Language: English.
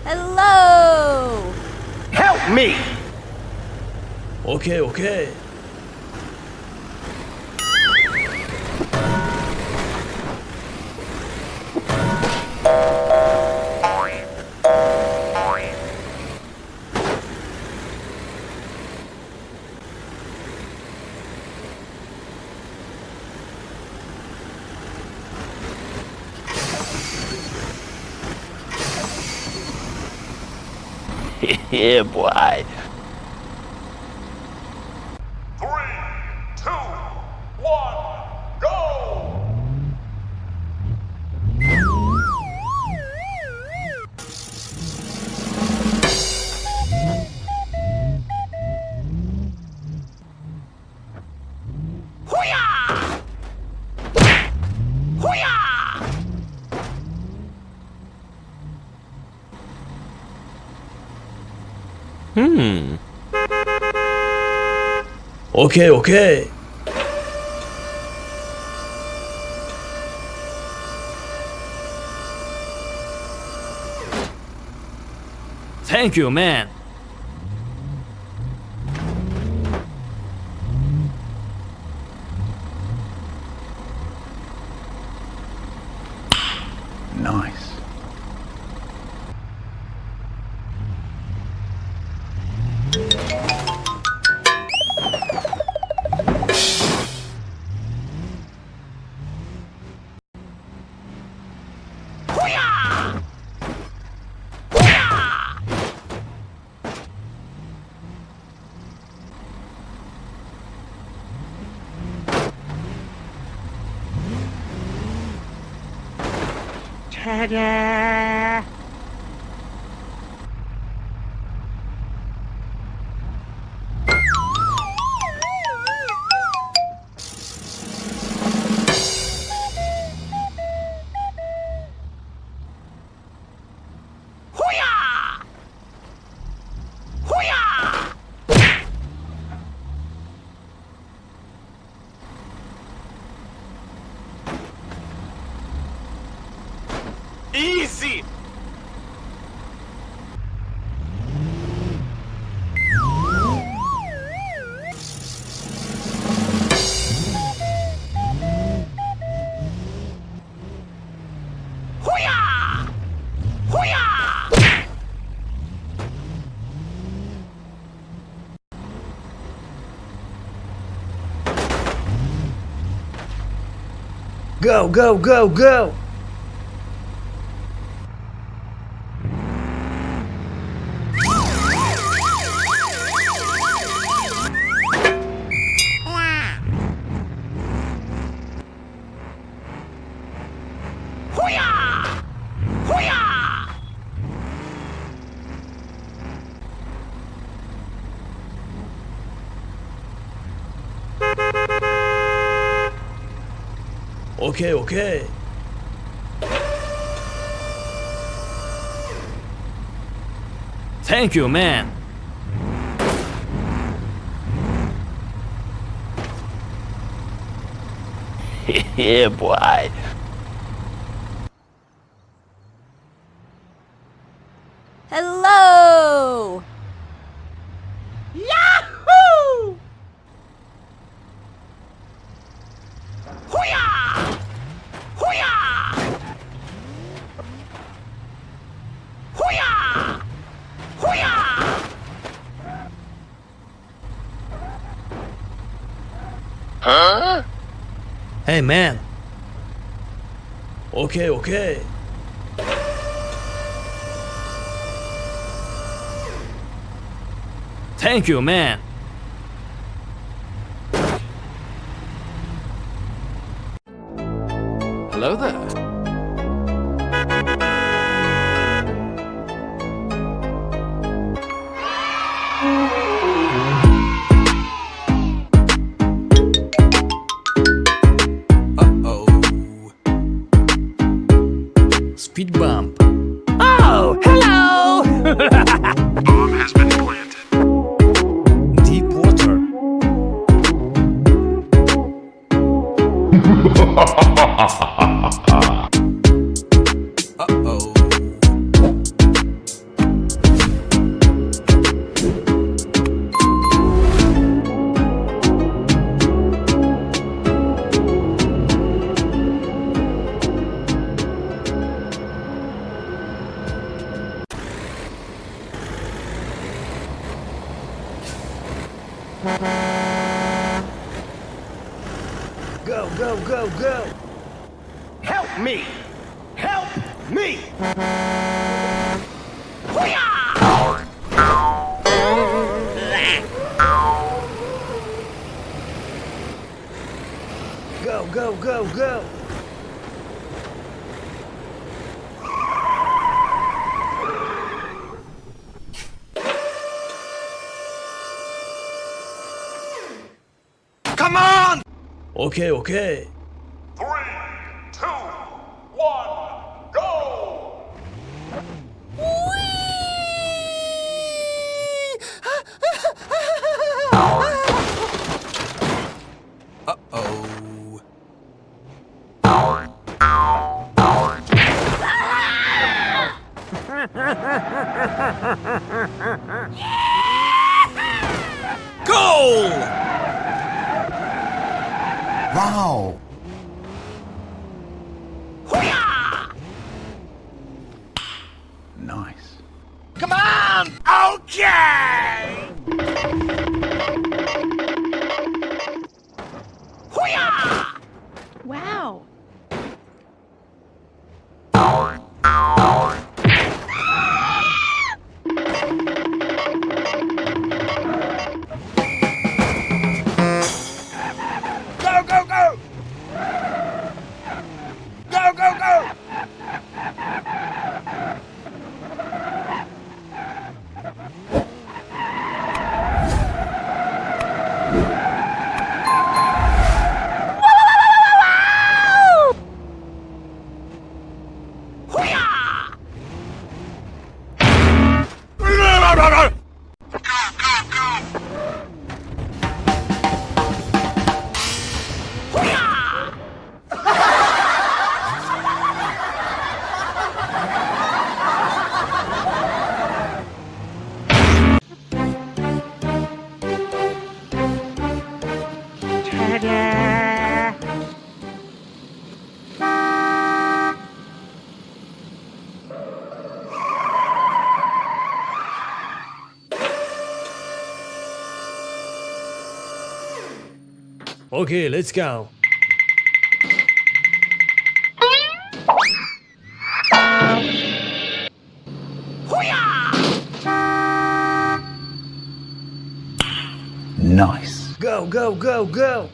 Hello! Help me! Okay, okay. Yeah, boy. 3, 2, 1, go! Hoo-yah! Hoo-yah! Okay, okay. Thank you, man. Nice. Hoo-yah! Hoo-yah! Ta-da! Hoo-yah! Hoo-yah! Easy! Hoo-yah! Hoo-yah! Go, go, go, go. Hoo-yah! Hoo-yah! Okay, okay. Thank you, man. Yeah, boy. Hello! Yahoo! Hoo-yah! Hoo-yah! Hoo-yah! Hoo-yah! Huh? Hey, man. Okay, okay. Thank you, man. Hello there. Speed bump. Oh, hello! Bomb has been planted. Go, go, go, go! Help me! Help me! Hoo-yah! Go, go, go, go! Come on! Okay, okay. 3, 2, 1, go! Uh-oh. Goal! Wow! Hoo-yah! Nice. Come on! Okay! Hoo-yah! Wow. Go, go, go! Go, go, go! Hoo-yah! Hoo-yah! Okay, let's go. Nice. Go, go, go, go!